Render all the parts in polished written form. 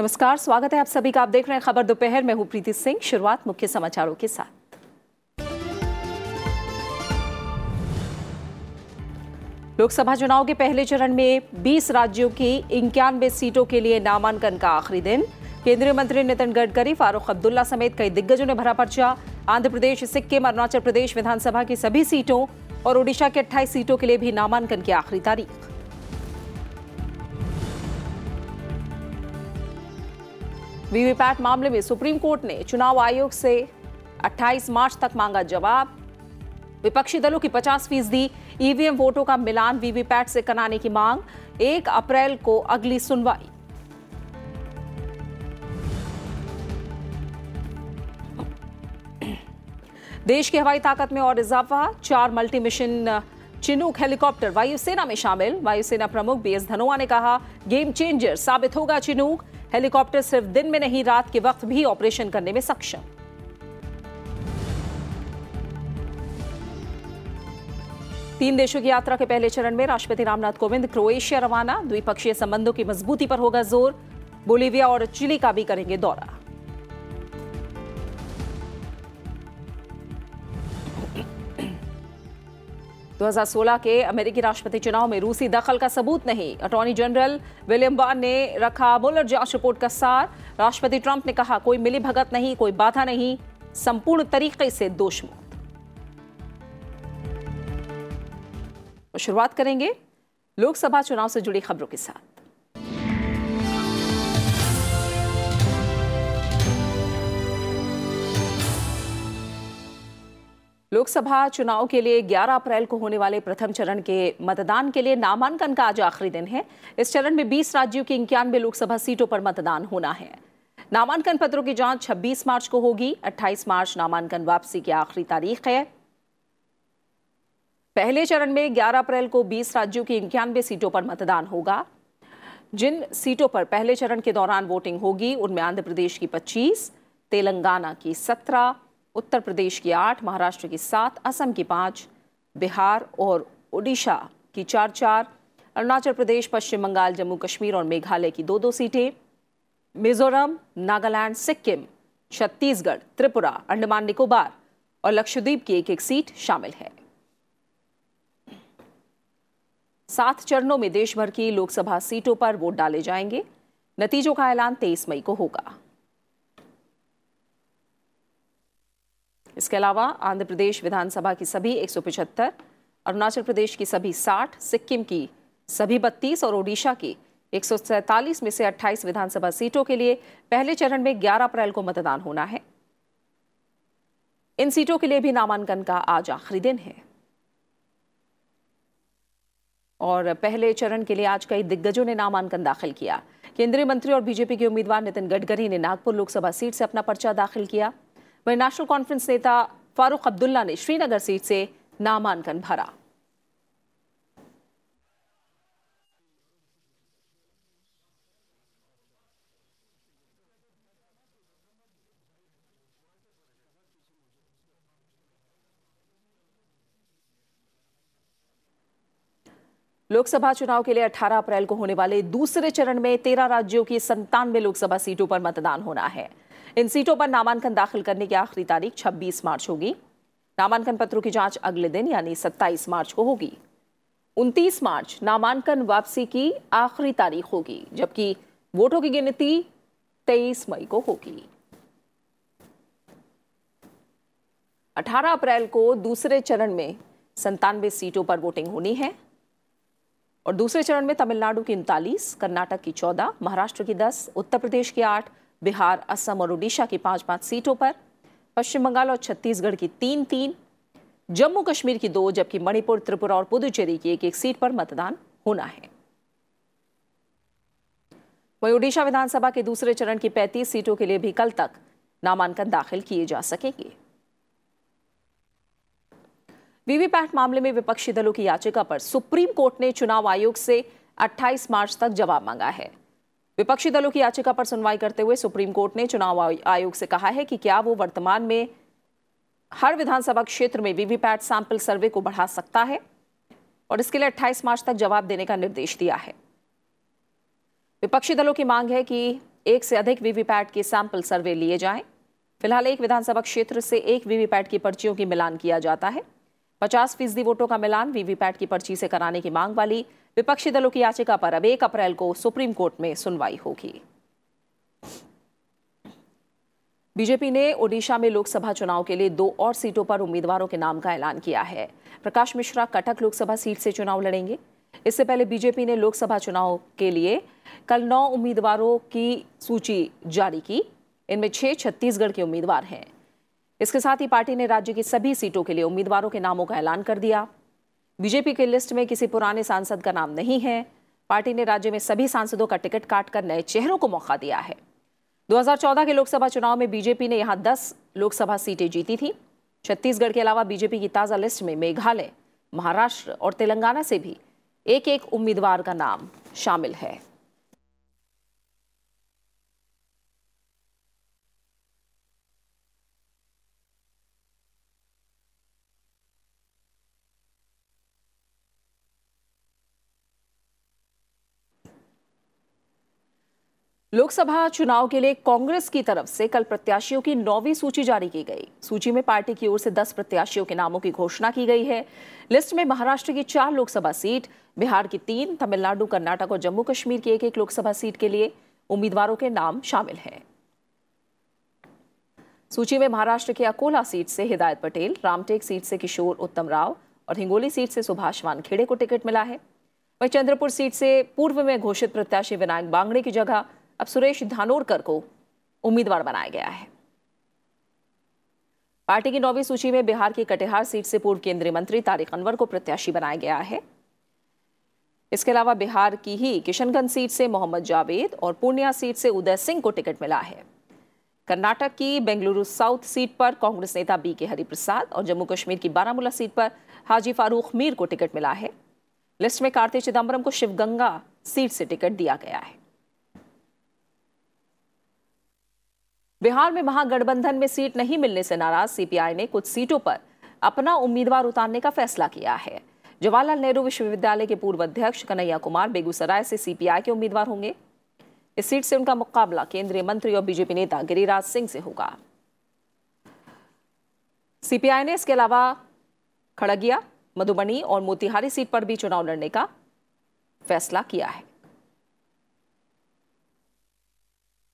नमस्कार, स्वागत है आप सभी का। आप देख रहे हैं खबर दोपहर। मैं हूं प्रीति सिंह। शुरुआत मुख्य समाचारों के साथ। लोकसभा चुनाव के पहले चरण में 20 राज्यों की 91 सीटों के लिए नामांकन का आखिरी दिन। केंद्रीय मंत्री नितिन गडकरी, फारूक अब्दुल्ला समेत कई दिग्गजों ने भरा पर्चा। आंध्र प्रदेश, सिक्किम, अरुणाचल प्रदेश विधानसभा की सभी सीटों और ओडिशा की 28 सीटों के लिए भी नामांकन की आखिरी तारीख। वीवीपैट मामले में सुप्रीम कोर्ट ने चुनाव आयोग से 28 मार्च तक मांगा जवाब। विपक्षी दलों की 50% ईवीएम वोटों का मिलान वीवीपैट से कराने की मांग। 1 अप्रैल को अगली सुनवाई। देश की हवाई ताकत में और इजाफा। 4 मल्टी मिशन चिनूक हेलीकॉप्टर वायुसेना में शामिल। वायुसेना प्रमुख बीएस धनोआ ने कहा, गेम चेंजर साबित होगा चिनूक। हेलीकॉप्टर सिर्फ दिन में नहीं, रात के वक्त भी ऑपरेशन करने में सक्षम। तीन देशों की यात्रा के पहले चरण में राष्ट्रपति रामनाथ कोविंद क्रोएशिया रवाना। द्विपक्षीय संबंधों की मजबूती पर होगा जोर। बोलीविया और चिली का भी करेंगे दौरा। – 2016 के अमेरिकी राष्ट्रपति चुनाव में रूसी दखल का सबूत नहीं। अटॉर्नी जनरल विलियम बार ने रखा मुलर जांच रिपोर्ट का सार। राष्ट्रपति ट्रंप ने कहा, कोई मिलीभगत नहीं, कोई बाधा नहीं, संपूर्ण तरीके से दोषमुक्त। तो शुरुआत करेंगे लोकसभा चुनाव से जुड़ी खबरों के साथ। लोकसभा चुनाव के लिए 11 अप्रैल को होने वाले प्रथम चरण के मतदान के लिए नामांकन का आज आखिरी दिन है। इस चरण में 20 राज्यों की 91 लोकसभा सीटों पर मतदान होना है। नामांकन पत्रों की जांच 26 मार्च को होगी। 28 मार्च नामांकन वापसी की आखिरी तारीख है। पहले चरण में 11 अप्रैल को 20 राज्यों की 91 सीटों पर मतदान होगा। जिन सीटों पर पहले चरण के दौरान वोटिंग होगी उनमें आंध्र प्रदेश की 25, तेलंगाना की 17, उत्तर प्रदेश की 8, महाराष्ट्र की 7, असम की 5, बिहार और ओडिशा की 4-4, अरुणाचल प्रदेश, पश्चिम बंगाल, जम्मू कश्मीर और मेघालय की 2-2 सीटें, मिजोरम, नागालैंड, सिक्किम, छत्तीसगढ़, त्रिपुरा, अंडमान निकोबार और लक्षद्वीप की 1-1 सीट शामिल है। 7 चरणों में देश भर की लोकसभा सीटों पर वोट डाले जाएंगे। नतीजों का ऐलान 23 मई को होगा। इसके अलावा आंध्र प्रदेश विधानसभा की सभी 175, अरुणाचल प्रदेश की सभी 60, सिक्किम की सभी 32 और ओडिशा की 147 में से 28 विधानसभा सीटों के लिए पहले चरण में 11 अप्रैल को मतदान होना है। इन सीटों के लिए भी नामांकन का आज आखिरी दिन है। और पहले चरण के लिए आज कई दिग्गजों ने नामांकन दाखिल किया। केंद्रीय मंत्री और बीजेपी के उम्मीदवार नितिन गडकरी ने नागपुर लोकसभा सीट से अपना पर्चा दाखिल किया। वहीं नेशनल कॉन्फ्रेंस नेता फारूक अब्दुल्ला ने श्रीनगर सीट से नामांकन भरा। लोकसभा चुनाव के लिए 18 अप्रैल को होने वाले दूसरे चरण में 13 राज्यों की 97 लोकसभा सीटों पर मतदान होना है। इन सीटों पर नामांकन दाखिल करने की आखिरी तारीख 26 मार्च होगी। नामांकन पत्रों की जांच अगले दिन यानी 27 मार्च को होगी। 29 मार्च नामांकन वापसी की आखिरी तारीख होगी, जबकि वोटों की गिनती 23 मई को होगी। 18 अप्रैल को दूसरे चरण में 97 सीटों पर वोटिंग होनी है और दूसरे चरण में तमिलनाडु की 39, कर्नाटक की 14, महाराष्ट्र की 10, उत्तर प्रदेश की 8, बिहार, असम और ओडिशा की 5-5 सीटों पर, पश्चिम बंगाल और छत्तीसगढ़ की 3-3, जम्मू कश्मीर की 2, जबकि मणिपुर, त्रिपुरा और पुदुचेरी की 1-1 सीट पर मतदान होना है। वहीं ओडिशा विधानसभा के दूसरे चरण की 35 सीटों के लिए भी कल तक नामांकन दाखिल किए जा सकेंगे। वीवीपैट मामले में विपक्षी दलों की याचिका पर सुप्रीम कोर्ट ने चुनाव आयोग से 28 मार्च तक जवाब मांगा है। विपक्षी दलों की याचिका पर सुनवाई करते हुए सुप्रीम कोर्ट ने चुनाव आयोग से कहा है कि क्या वो वर्तमान में हर विधानसभा क्षेत्र में वीवीपैट सैंपल सर्वे को बढ़ा सकता है और इसके लिए 28 मार्च तक जवाब देने का निर्देश दिया है। विपक्षी दलों की मांग है कि एक से अधिक वीवीपैट के सैंपल सर्वे लिए जाएं। फिलहाल एक विधानसभा क्षेत्र से एक वीवीपैट की पर्चियों की मिलान किया जाता है। 50% वोटों का मिलान वीवीपैट की पर्ची से कराने की मांग वाली विपक्षी दलों की याचिका पर अब 1 अप्रैल को सुप्रीम कोर्ट में सुनवाई होगी। बीजेपी ने ओडिशा में लोकसभा चुनाव के लिए 2 और सीटों पर उम्मीदवारों के नाम का ऐलान किया है। प्रकाश मिश्रा कटक लोकसभा सीट से चुनाव लड़ेंगे। इससे पहले बीजेपी ने लोकसभा चुनाव के लिए कल 9 उम्मीदवारों की सूची जारी की। इनमें 6 छत्तीसगढ़ के उम्मीदवार हैं। इसके साथ ही पार्टी ने राज्य की सभी सीटों के लिए उम्मीदवारों के नामों का ऐलान कर दिया। बीजेपी की लिस्ट में किसी पुराने सांसद का नाम नहीं है। पार्टी ने राज्य में सभी सांसदों का टिकट काटकर नए चेहरों को मौका दिया है। 2014 के लोकसभा चुनाव में बीजेपी ने यहां 10 लोकसभा सीटें जीती थी। छत्तीसगढ़ के अलावा बीजेपी की ताजा लिस्ट में मेघालय, महाराष्ट्र और तेलंगाना से भी एक उम्मीदवार का नाम शामिल है। लोकसभा चुनाव के लिए कांग्रेस की तरफ से कल प्रत्याशियों की 9वीं सूची जारी की गई। सूची में पार्टी की ओर से 10 प्रत्याशियों के नामों की घोषणा की गई है। लिस्ट में महाराष्ट्र की 4 लोकसभा सीट, बिहार की 3, तमिलनाडु, कर्नाटक और जम्मू कश्मीर की एक लोकसभा सीट के लिए उम्मीदवारों के नाम शामिल हैं। सूची में महाराष्ट्र के अकोला सीट से हिदायत पटेल, रामटेक सीट से किशोर उत्तम राव और हिंगोली सीट से सुभाष वानखेड़े को टिकट मिला है। वहीं चंद्रपुर सीट से पूर्व में घोषित प्रत्याशी विनायक बांगड़े की जगह अब सुरेश धानोरकर को उम्मीदवार बनाया गया है। पार्टी की 9वीं सूची में बिहार की कटिहार सीट से पूर्व केंद्रीय मंत्री तारिक अनवर को प्रत्याशी बनाया गया है। इसके अलावा बिहार की ही किशनगंज सीट से मोहम्मद जावेद और पूर्णिया सीट से उदय सिंह को टिकट मिला है। कर्नाटक की बेंगलुरु साउथ सीट पर कांग्रेस नेता BK हरिप्रसाद और जम्मू कश्मीर की बारामूला सीट पर हाजी फारूक मीर को टिकट मिला है। लिस्ट में कार्ति चिदम्बरम को शिवगंगा सीट से टिकट दिया गया है। बिहार में महागठबंधन में सीट नहीं मिलने से नाराज CPI ने कुछ सीटों पर अपना उम्मीदवार उतारने का फैसला किया है। जवाहरलाल नेहरू विश्वविद्यालय के पूर्व अध्यक्ष कन्हैया कुमार बेगूसराय से CPI के उम्मीदवार होंगे। इस सीट से उनका मुकाबला केंद्रीय मंत्री और बीजेपी नेता गिरिराज सिंह से होगा। CPI ने इसके अलावा खड़गिया, मधुबनी और मोतिहारी सीट पर भी चुनाव लड़ने का फैसला किया है।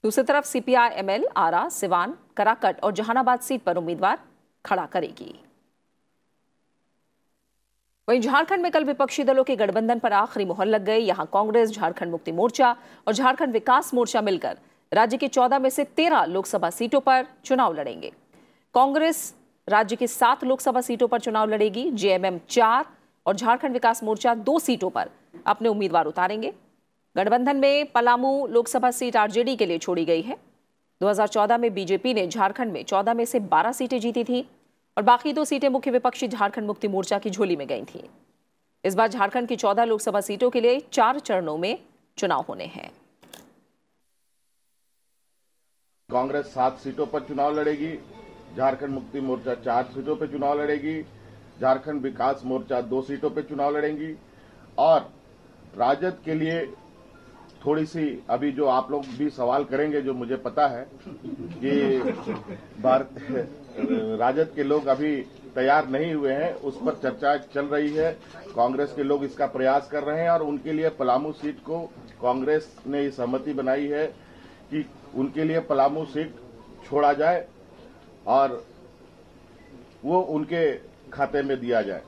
दूसरी तरफ CPI ML आरा, सिवान, कराकट और जहानाबाद सीट पर उम्मीदवार खड़ा करेगी। वहीं झारखंड में कल विपक्षी दलों के गठबंधन पर आखिरी मुहर लग गई। यहां कांग्रेस, झारखंड मुक्ति मोर्चा और झारखंड विकास मोर्चा मिलकर राज्य की 14 में से 13 लोकसभा सीटों पर चुनाव लड़ेंगे। कांग्रेस राज्य की 7 लोकसभा सीटों पर चुनाव लड़ेगी। JMM 4 और झारखंड विकास मोर्चा 2 सीटों पर अपने उम्मीदवार उतारेंगे। गठबंधन में पलामू लोकसभा सीट RJD के लिए छोड़ी गई है। 2014 में बीजेपी ने झारखंड में 14 में से 12 सीटें जीती थी और बाकी 2 सीटें मुख्य विपक्षी झारखंड मुक्ति मोर्चा की झोली में गई थी। इस बार झारखंड की 14 लोकसभा सीटों के लिए 4 चरणों में चुनाव होने हैं। कांग्रेस 7 सीटों पर चुनाव लड़ेगी। झारखंड मुक्ति मोर्चा 4 सीटों पर चुनाव लड़ेगी। झारखंड विकास मोर्चा 2 सीटों पर चुनाव लड़ेंगी और राजद के लिए थोड़ी सी अभी जो आप लोग भी सवाल करेंगे, जो मुझे पता है कि राजद के लोग अभी तैयार नहीं हुए हैं, उस पर चर्चा चल रही है। कांग्रेस के लोग इसका प्रयास कर रहे हैं और उनके लिए पलामू सीट को कांग्रेस ने सहमति बनाई है कि उनके लिए पलामू सीट छोड़ा जाए और वो उनके खाते में दिया जाए।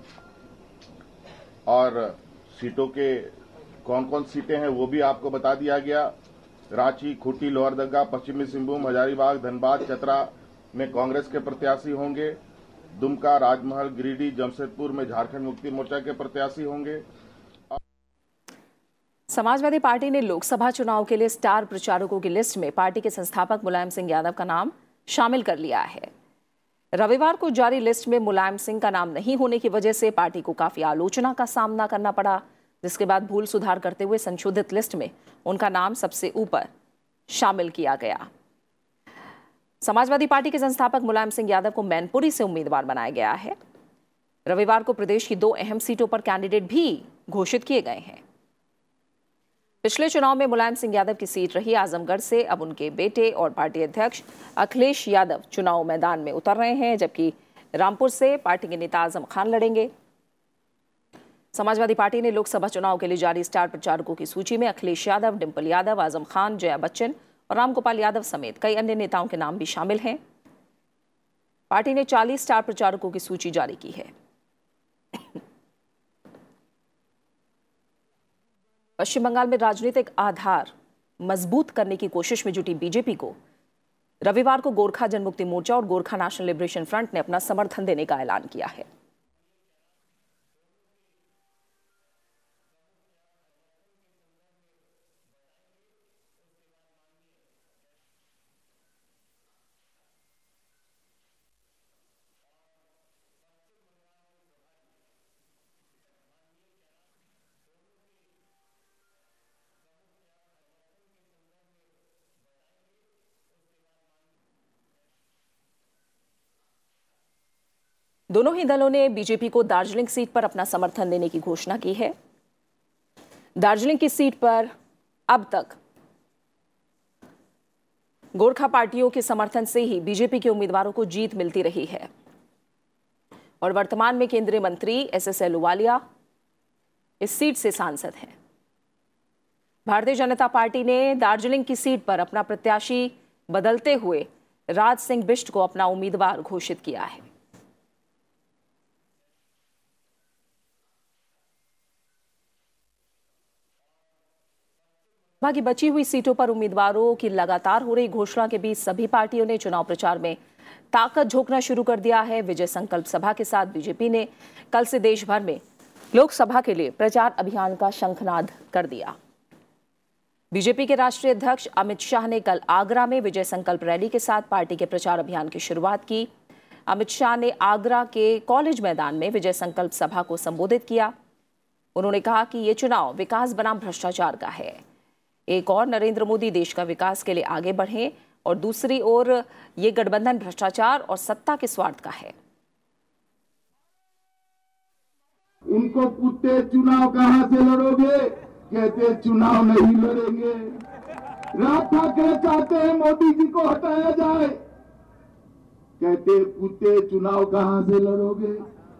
और सीटों के कौन कौन सीटें हैं वो भी आपको बता दिया गया। रांची, खूंटी, लोहरदगा, पश्चिमी सिंहभूम, हजारीबाग, धनबाद, चतरा में कांग्रेस के प्रत्याशी होंगे। दुमका, राजमहल, गिरिडीह, जमशेदपुर में झारखंड मुक्ति मोर्चा के प्रत्याशी होंगे। समाजवादी पार्टी ने लोकसभा चुनाव के लिए स्टार प्रचारकों की लिस्ट में पार्टी के संस्थापक मुलायम सिंह यादव का नाम शामिल कर लिया है। रविवार को जारी लिस्ट में मुलायम सिंह का नाम नहीं होने की वजह से पार्टी को काफी आलोचना का सामना करना पड़ा, जिसके बाद भूल सुधार करते हुए संशोधित लिस्ट में उनका नाम सबसे ऊपर शामिल किया गया। समाजवादी पार्टी के संस्थापक मुलायम सिंह यादव को मैनपुरी से उम्मीदवार बनाया गया है। रविवार को प्रदेश की 2 अहम सीटों पर कैंडिडेट भी घोषित किए गए हैं। पिछले चुनाव में मुलायम सिंह यादव की सीट रही आजमगढ़ से अब उनके बेटे और पार्टी अध्यक्ष अखिलेश यादव चुनाव मैदान में उतर रहे हैं, जबकि रामपुर से पार्टी के नेता आजम खान लड़ेंगे। समाजवादी पार्टी ने लोकसभा चुनाव के लिए जारी स्टार प्रचारकों की सूची में अखिलेश यादव, डिंपल यादव, आजम खान, जया बच्चन और रामगोपाल यादव समेत कई अन्य नेताओं के नाम भी शामिल हैं। पार्टी ने 40 स्टार प्रचारकों की सूची जारी की है। पश्चिम बंगाल में राजनीतिक आधार मजबूत करने की कोशिश में जुटी बीजेपी को रविवार को गोरखा जनमुक्ति मोर्चा और गोरखा नेशनल लिबरेशन फ्रंट ने अपना समर्थन देने का ऐलान किया है। दोनों ही दलों ने बीजेपी को दार्जिलिंग सीट पर अपना समर्थन देने की घोषणा की है। दार्जिलिंग की सीट पर अब तक गोरखा पार्टियों के समर्थन से ही बीजेपी के उम्मीदवारों को जीत मिलती रही है और वर्तमान में केंद्रीय मंत्री एसएस अहलूवालिया इस सीट से सांसद हैं। भारतीय जनता पार्टी ने दार्जिलिंग की सीट पर अपना प्रत्याशी बदलते हुए राज सिंह बिष्ट को अपना उम्मीदवार घोषित किया है। की बची हुई सीटों पर उम्मीदवारों की लगातार हो रही घोषणा के बीच सभी पार्टियों ने चुनाव प्रचार में ताकत झोंकना शुरू कर दिया है। विजय संकल्प सभा के साथ बीजेपी ने कल से देश भर में लोकसभा के लिए प्रचार अभियान का शंखनाद कर दिया। बीजेपी के राष्ट्रीय अध्यक्ष अमित शाह ने कल आगरा में विजय संकल्प रैली के साथ पार्टी के प्रचार अभियान की शुरुआत की। अमित शाह ने आगरा के कॉलेज मैदान में विजय संकल्प सभा को संबोधित किया। उन्होंने कहा कि ये चुनाव विकास बनाम भ्रष्टाचार का है। एक और नरेंद्र मोदी देश का विकास के लिए आगे बढ़े और दूसरी ओर ये गठबंधन भ्रष्टाचार और सत्ता के स्वार्थ का है। उनको पूछते चुनाव कहां से लड़ोगे, कहते चुनाव नहीं लड़ेंगे। राज ठाकरे चाहते हैं मोदी जी को हटाया जाए, कहते पूछते चुनाव कहां से लड़ोगे,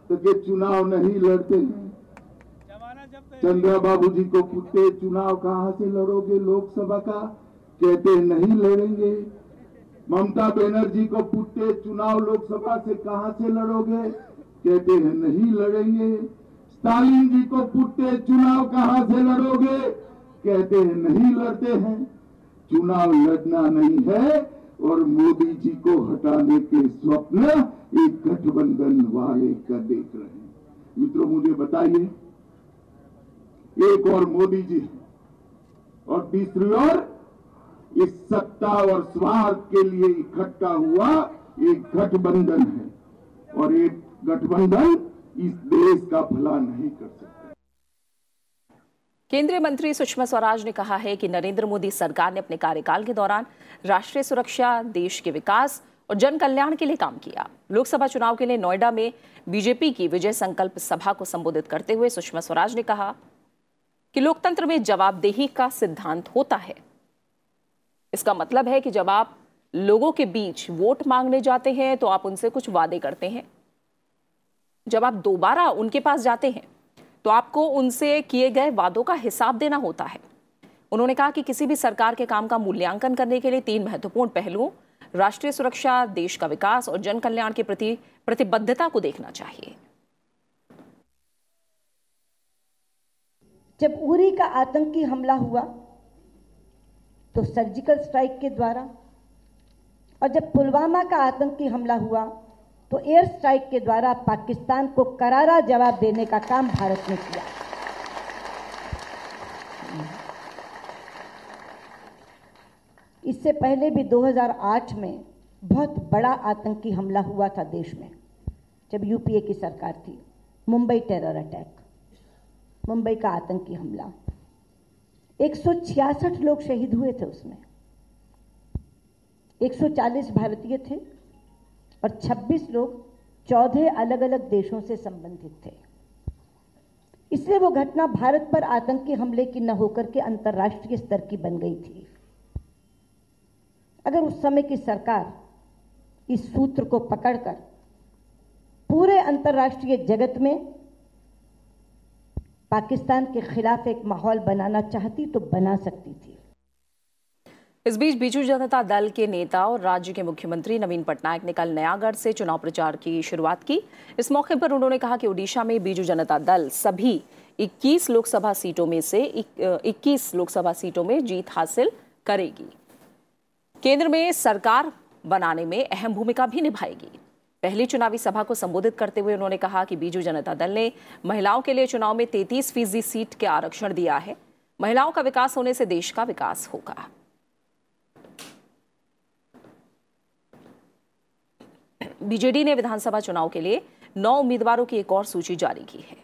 तो के चुनाव नहीं लड़ते हैं। चंद्रा बाबू जी को पूछते चुनाव कहां से लड़ोगे लोकसभा का, कहते नहीं लड़ेंगे। ममता बनर्जी को पूछते चुनाव लोकसभा से कहां से लड़ोगे, कहते हैं नहीं लड़ेंगे। स्टालिन जी को पूछते चुनाव कहां से लड़ोगे, कहते हैं नहीं लड़ते हैं। चुनाव लड़ना नहीं है और मोदी जी को हटाने के स्वप्न एक गठबंधन वाले का देख रहे हैं। मित्रों, मुझे बताइए, एक और मोदी जी और तीसरी ओर इस सत्ता और स्वार्थ के लिए इकट्ठा हुआ एक गठबंधन है और एक गठबंधन इस देश का भला नहीं कर सकता। केंद्रीय मंत्री सुषमा स्वराज ने कहा है कि नरेंद्र मोदी सरकार ने अपने कार्यकाल के दौरान राष्ट्रीय सुरक्षा, देश के विकास और जन कल्याण के लिए काम किया। लोकसभा चुनाव के लिए नोएडा में बीजेपी की विजय संकल्प सभा को संबोधित करते हुए सुषमा स्वराज ने कहा कि लोकतंत्र में जवाबदेही का सिद्धांत होता है। इसका मतलब है कि जब आप लोगों के बीच वोट मांगने जाते हैं तो आप उनसे कुछ वादे करते हैं। जब आप दोबारा उनके पास जाते हैं तो आपको उनसे किए गए वादों का हिसाब देना होता है। उन्होंने कहा कि किसी भी सरकार के काम का मूल्यांकन करने के लिए 3 महत्वपूर्ण पहलुओं, राष्ट्रीय सुरक्षा, देश का विकास और जन कल्याण के प्रति प्रतिबद्धता को देखना चाहिए। जब उरी का आतंकी हमला हुआ तो सर्जिकल स्ट्राइक के द्वारा, और जब पुलवामा का आतंकी हमला हुआ तो एयर स्ट्राइक के द्वारा पाकिस्तान को करारा जवाब देने का काम भारत ने किया। इससे पहले भी 2008 में बहुत बड़ा आतंकी हमला हुआ था देश में, जब यूपीए की सरकार थी। मुंबई टेरर अटैक, मुंबई का आतंकी हमला, 166 लोग शहीद हुए थे उसमें। 140 भारतीय थे और 26 लोग 14 अलग अलग देशों से संबंधित थे। इसलिए वो घटना भारत पर आतंकी हमले की न होकर के अंतर्राष्ट्रीय स्तर की बन गई थी। अगर उस समय की सरकार इस सूत्र को पकड़कर पूरे अंतर्राष्ट्रीय जगत में पाकिस्तान के खिलाफ एक माहौल बनाना चाहती तो बना सकती थी। इस बीच बीजू जनता दल के नेता और राज्य के मुख्यमंत्री नवीन पटनायक ने कल नयागढ़ से चुनाव प्रचार की शुरुआत की। इस मौके पर उन्होंने कहा कि ओडिशा में बीजू जनता दल सभी 21 लोकसभा सीटों में से 21 लोकसभा सीटों में जीत हासिल करेगी। केंद्र में सरकार बनाने में अहम भूमिका भी निभाएगी। पहली चुनावी सभा को संबोधित करते हुए उन्होंने कहा कि बीजू जनता दल ने महिलाओं के लिए चुनाव में 33% सीट के आरक्षण दिया है। महिलाओं का विकास होने से देश का विकास होगा। बीजेडी ने विधानसभा चुनाव के लिए 9 उम्मीदवारों की एक और सूची जारी की है।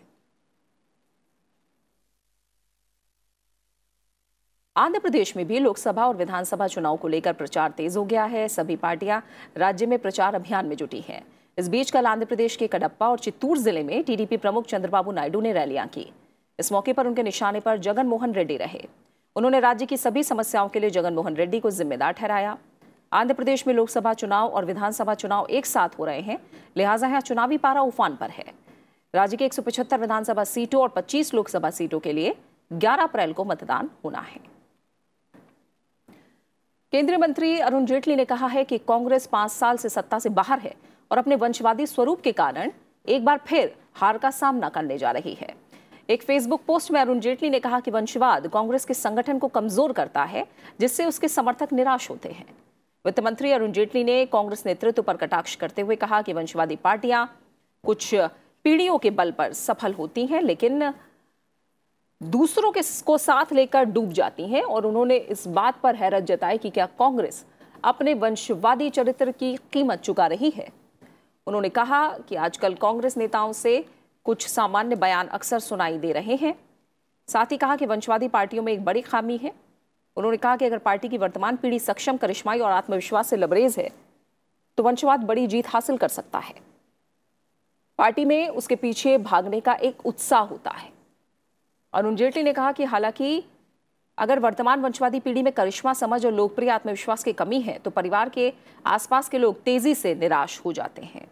आंध्र प्रदेश में भी लोकसभा और विधानसभा चुनाव को लेकर प्रचार तेज हो गया है। सभी पार्टियां राज्य में प्रचार अभियान में जुटी हैं। इस बीच कल आंध्र प्रदेश के कडप्पा और चित्तूर जिले में टीडीपी प्रमुख चंद्रबाबू नायडू ने रैलियां की। इस मौके पर उनके निशाने पर जगन मोहन रेड्डी रहे। उन्होंने राज्य की सभी समस्याओं के लिए जगन मोहन रेड्डी को जिम्मेदार ठहराया। आंध्र प्रदेश में लोकसभा चुनाव और विधानसभा चुनाव एक साथ हो रहे हैं, लिहाजा यहां चुनावी पारा उफान पर है। राज्य के 175 विधानसभा सीटों और 25 लोकसभा सीटों के लिए 11 अप्रैल को मतदान होना है। केंद्रीय मंत्री अरुण जेटली ने कहा है कि कांग्रेस 5 साल से सत्ता से बाहर है और अपने वंशवादी स्वरूप के कारण एक बार फिर हार का सामना करने जा रही है। एक फेसबुक पोस्ट में अरुण जेटली ने कहा कि वंशवाद कांग्रेस के संगठन को कमजोर करता है, जिससे उसके समर्थक निराश होते हैं। वित्त मंत्री अरुण जेटली ने कांग्रेस नेतृत्व पर कटाक्ष करते हुए कहा कि वंशवादी पार्टियां कुछ पीढ़ियों के बल पर सफल होती हैं, लेकिन दूसरों को साथ लेकर डूब जाती हैं। और उन्होंने इस बात पर हैरत जताई कि क्या कांग्रेस अपने वंशवादी चरित्र की कीमत चुका रही है। उन्होंने कहा कि आजकल कांग्रेस नेताओं से कुछ सामान्य बयान अक्सर सुनाई दे रहे हैं। साथ ही कहा कि वंशवादी पार्टियों में एक बड़ी खामी है। उन्होंने कहा कि अगर पार्टी की वर्तमान पीढ़ी सक्षम, करिश्माई और आत्मविश्वास से लबरेज है तो वंशवाद बड़ी जीत हासिल कर सकता है। पार्टी में उसके पीछे भागने का एक उत्साह होता है। अरुण जेटली ने कहा कि हालांकि अगर वर्तमान वंशवादी पीढ़ी में करिश्मा, समझ और लोकप्रिय आत्मविश्वास की कमी है तो परिवार के आसपास के लोग तेजी से निराश हो जाते हैं।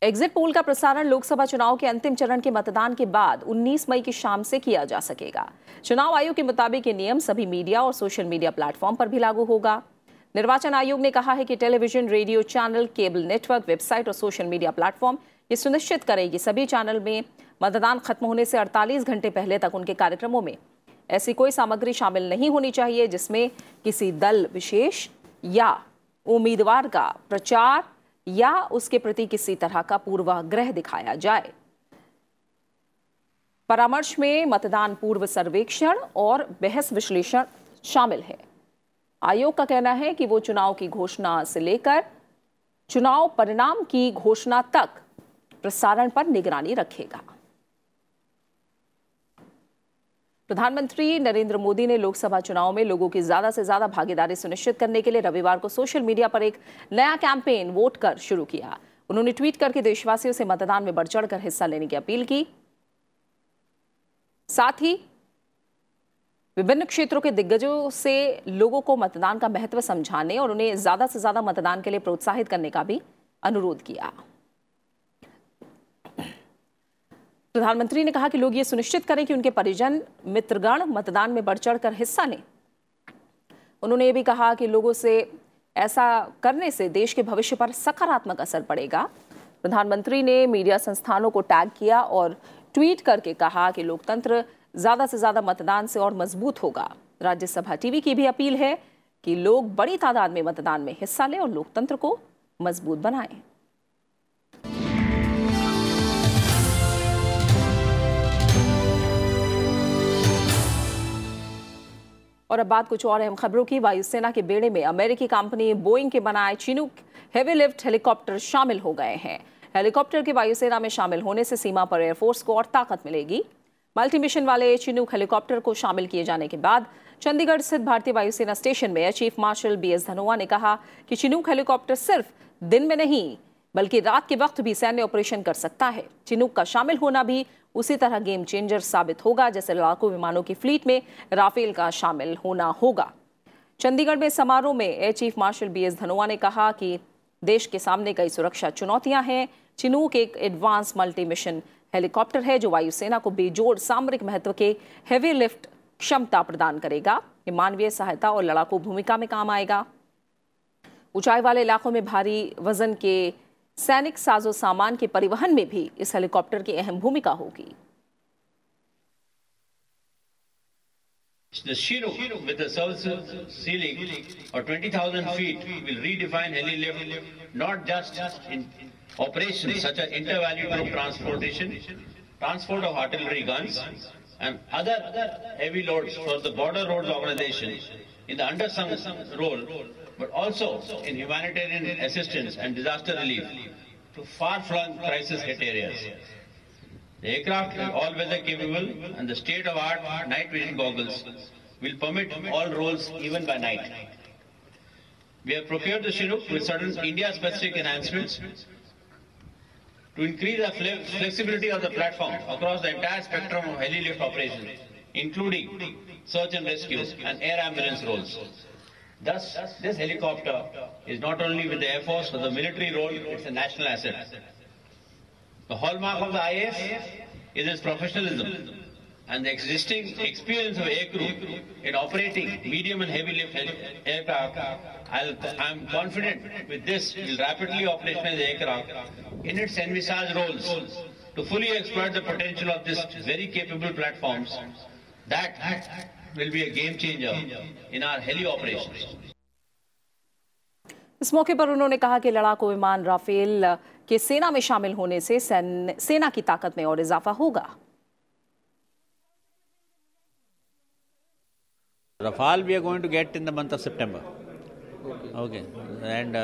एग्जिट पोल का प्रसारण लोकसभा चुनाव के अंतिम चरण के मतदान के बाद 19 मई की शाम से किया जा सकेगा। चुनाव आयोग के मुताबिक ये नियम सभी मीडिया और सोशल मीडिया प्लेटफॉर्म पर भी लागू होगा। निर्वाचन आयोग ने कहा है कि television, radio channel, cable network, website और सोशल मीडिया प्लेटफॉर्म ये सुनिश्चित करें कि सभी चैनल में मतदान खत्म होने से 48 घंटे पहले तक उनके कार्यक्रमों में ऐसी कोई सामग्री शामिल नहीं होनी चाहिए जिसमें किसी दल विशेष या उम्मीदवार का प्रचार या उसके प्रति किसी तरह का पूर्वाग्रह दिखाया जाए। परामर्श में मतदान पूर्व सर्वेक्षण और बहस विश्लेषण शामिल है। आयोग का कहना है कि वो चुनाव की घोषणा से लेकर चुनाव परिणाम की घोषणा तक प्रसारण पर निगरानी रखेगा। प्रधानमंत्री नरेंद्र मोदी ने लोकसभा चुनाव में लोगों की ज्यादा से ज्यादा भागीदारी सुनिश्चित करने के लिए रविवार को सोशल मीडिया पर एक नया कैंपेन वोट कर शुरू किया। उन्होंने ट्वीट करके देशवासियों से मतदान में बढ़ चढ़कर हिस्सा लेने की अपील की। साथ ही विभिन्न क्षेत्रों के दिग्गजों से लोगों को मतदान का महत्व समझाने और उन्हें ज्यादा से ज्यादा मतदान के लिए प्रोत्साहित करने का भी अनुरोध किया। प्रधानमंत्री ने कहा कि लोग ये सुनिश्चित करें कि उनके परिजन, मित्रगण मतदान में बढ़ चढ़कर हिस्सा लें। उन्होंने ये भी कहा कि लोगों से ऐसा करने से देश के भविष्य पर सकारात्मक असर पड़ेगा। प्रधानमंत्री ने मीडिया संस्थानों को टैग किया और ट्वीट करके कहा कि लोकतंत्र ज्यादा से ज्यादा मतदान से और मजबूत होगा। राज्यसभा टीवी की भी अपील है कि लोग बड़ी तादाद में मतदान में हिस्सा लें और लोकतंत्र को मजबूत बनाएं। और अब बात कुछ और अहम खबरों की। वायुसेना के बेड़े में अमेरिकी कंपनी बोइंग के बनाए चिनूक हेवी लिफ्ट हेलीकॉप्टर शामिल हो गए हैं। हेलीकॉप्टर के वायुसेना में शामिल होने से सीमा पर एयरफोर्स को और ताकत मिलेगी। मल्टी मिशन वाले चिनूक हेलीकॉप्टर को शामिल किए जाने के बाद चंडीगढ़ स्थित भारतीय वायुसेना स्टेशन में चीफ मार्शल BS धनोआ ने कहा कि चिनूक हेलीकॉप्टर सिर्फ दिन में नहीं बल्कि रात के वक्त भी सैन्य ऑपरेशन कर सकता है। चिनूक का शामिल होना भी उसी तरह गेम चेंजर साबित होगा जैसे लड़ाकू विमानों की फ्लीट में राफेल का शामिल होना होगा। चंडीगढ़ में समारोह में air chief marshal BS Dhanoa ने कहा कि देश के सामने कई सुरक्षा चुनौतियां हैं। चिनूक एक एडवांस मल्टी मिशन हेलीकॉप्टर है जो वायुसेना को बेजोड़ सामरिक महत्व के हेवी लिफ्ट क्षमता प्रदान करेगा। ये मानवीय सहायता और लड़ाकू भूमिका में काम आएगा। ऊंचाई वाले इलाकों में भारी वजन के सैनिक साजो सामान के परिवहन में भी इस हेलीकॉप्टर की अहम भूमिका होगी। The Chinook with a service ceiling of 20,000 feet will redefine heli lift not just in operations such as inter-valley troop transportation, transport of artillery guns and other heavy loads for the Border Roads Organization in the undersung role, but also in humanitarian assistance and disaster relief to far-flung crisis-hit areas. The aircraft is all-weather capable and the state-of-art night vision goggles will permit all roles even by night. We have procured the Chinook with certain India-specific enhancements to increase the flexibility of the platform across the entire spectrum of heli-lift operations, including search and rescue and air ambulance roles. Thus, this helicopter is not only with the Air Force but the military role, it's a national asset. The hallmark of the IAF is its professionalism and the existing experience of aircrew in operating medium and heavy lift aircraft. I'm confident with this will rapidly operationalize the aircraft in its envisaged roles to fully exploit the potential of this very capable platforms that will be a game changer in our heli operations. इस मौके पर उन्होंने कहा कि लड़ाकू विमान Rafale के सेना में शामिल होने से सेना की ताकत में और इजाफा होगा। Rafale we are going to get in the month of September. Okay. And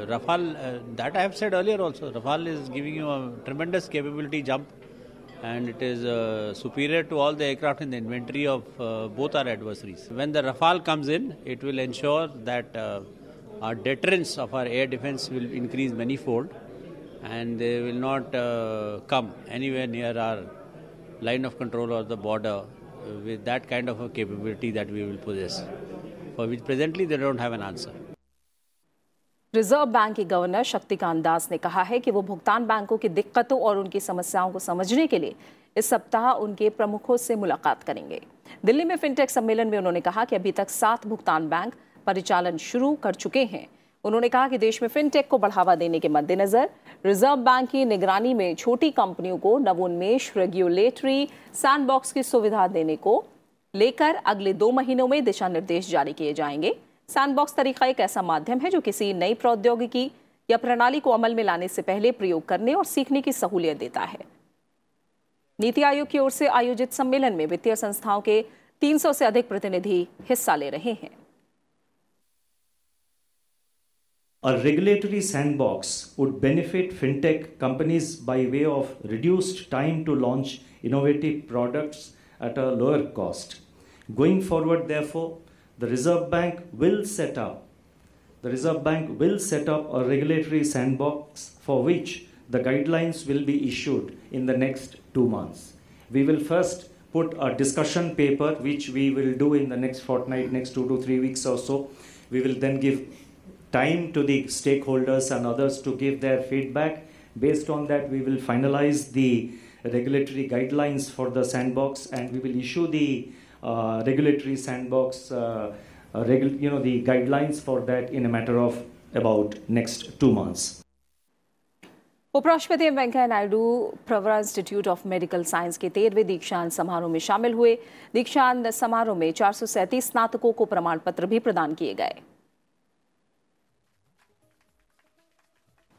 Rafale, that I have said earlier also, Rafale is giving you a tremendous capability jump and it is superior to all the aircraft in the inventory of both our adversaries. When the Rafale comes in, it will ensure that our deterrence of our air defense will increase many-fold and they will not come anywhere near our line of control or the border with that kind of a capability that we will possess, for which presently they don't have an answer. Reserve bank के governor Shaktikanta Das ने कहा है कि वो भुगतान बैंकों की दिक्कतों और उनकी समस्याओं को समझने के लिए इस सप्ताह उनके प्रमुखों से मुलाकात करेंगे। दिल्ली में फिनटेक सम्मेलन में उन्होंने कहा कि अभी तक 7 भुगतान बैंक परिचालन शुरू कर चुके हैं। उन्होंने कहा कि देश में फिनटेक को बढ़ावा देने के मद्देनजर रिजर्व बैंक की निगरानी में छोटी कंपनियों को नवोन्मेष रेगुलेटरी सैंडबॉक्स की सुविधा देने को लेकर अगले 2 महीनों में दिशा निर्देश जारी किए जाएंगे। सैंडबॉक्स तरीका एक ऐसा माध्यम है जो किसी नई प्रौद्योगिकी या प्रणाली को अमल में लाने से पहले प्रयोग करने और सीखने की सहूलियत देता है। नीति आयोग की ओर से आयोजित सम्मेलन में वित्तीय संस्थाओं के 300 से अधिक प्रतिनिधि हिस्सा ले रहे हैं। A regulatory sandbox would benefit fintech companies by way of reduced time to launch innovative products at a lower cost. Going forward, therefore, the Reserve Bank will set up a regulatory sandbox for which the guidelines will be issued in the next 2 months. We will first put a discussion paper, which we will do in the next fortnight, next 2 to 3 weeks or so. We will then give time to the stakeholders and others to give their feedback. Based on that, we will finalize the regulatory guidelines for the sandbox and we will issue the regulatory sandbox, the guidelines for that in a matter of about next 2 months. उपराष्ट्रपति M Venkaiah Naidu Pravara institute of medical science के 13वें दीक्षांत समारोह में शामिल हुए। दीक्षांत समारोह में 437 स्नातकों को प्रमाण पत्र भी प्रदान किए गए।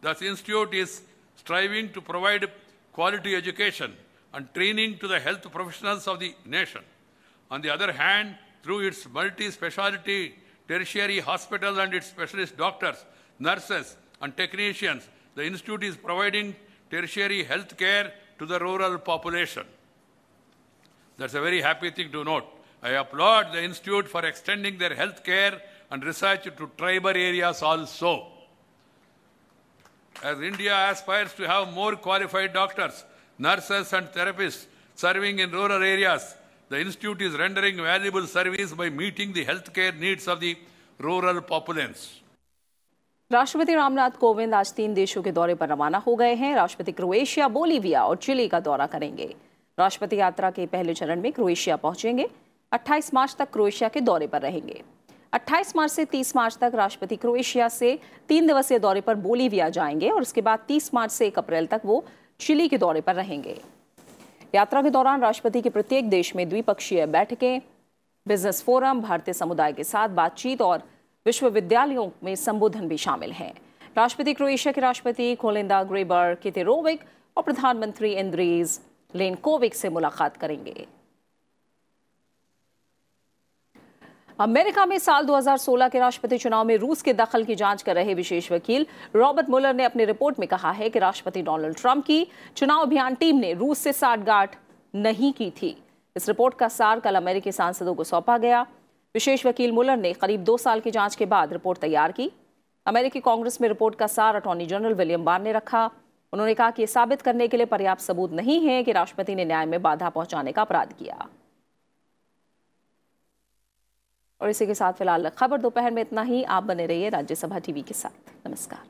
This institute is striving to provide quality education and training to the health professionals of the nation. On the other hand, through its multi-speciality tertiary hospitals and its specialist doctors, nurses and technicians, the institute is providing tertiary health care to the rural population. That's a very happy thing to note. I applaud the institute for extending their health care and research to tribal areas also. As India aspires to have more qualified doctors, nurses and therapists serving in rural areas, the Institute is rendering valuable service by meeting the healthcare needs of the rural populace. राष्ट्रपति रामनाथ कोविंद आज 3 देशों के दौरे पर रवाना हो गए हैं। राष्ट्रपति क्रोएशिया, बोलीविया और चिली का दौरा करेंगे। राष्ट्रपति यात्रा के पहले चरण में क्रोएशिया पहुंचेंगे। 28 मार्च तक क्रोएशिया के दौरे पर रहेंगे। 28 मार्च से 30 मार्च तक राष्ट्रपति क्रोएशिया से 3 दिवसीय दौरे पर बोलीविया जाएंगे और उसके बाद 30 मार्च से 1 अप्रैल तक वो चिली के दौरे पर रहेंगे। यात्रा के दौरान राष्ट्रपति के प्रत्येक देश में द्विपक्षीय बैठकें, बिजनेस फोरम, भारतीय समुदाय के साथ बातचीत और विश्वविद्यालयों में संबोधन भी शामिल हैं। राष्ट्रपति क्रोएशिया के राष्ट्रपति कोलिंदा ग्रेबर कितेरोविक और प्रधानमंत्री एंड्रीज लेनकोविक से मुलाकात करेंगे। अमेरिका में साल 2016 के राष्ट्रपति चुनाव में रूस के दखल की जांच कर रहे विशेष वकील रॉबर्ट मुलर ने अपनी रिपोर्ट में कहा है कि राष्ट्रपति डोनाल्ड ट्रंप की चुनाव अभियान टीम ने रूस से साठगांठ नहीं की थी। इस रिपोर्ट का सार कल अमेरिकी सांसदों को सौंपा गया। विशेष वकील मुलर ने करीब 2 साल की जांच के बाद रिपोर्ट तैयार की। अमेरिकी कांग्रेस में रिपोर्ट का सार अटॉर्नी जनरल विलियम बार ने रखा। उन्होंने कहा कि यह साबित करने के लिए पर्याप्त सबूत नहीं है कि राष्ट्रपति ने न्याय में बाधा पहुंचाने का अपराध किया। और इसी के साथ फिलहाल खबर दोपहर में इतना ही। आप बने रहिए राज्यसभा टीवी के साथ। नमस्कार।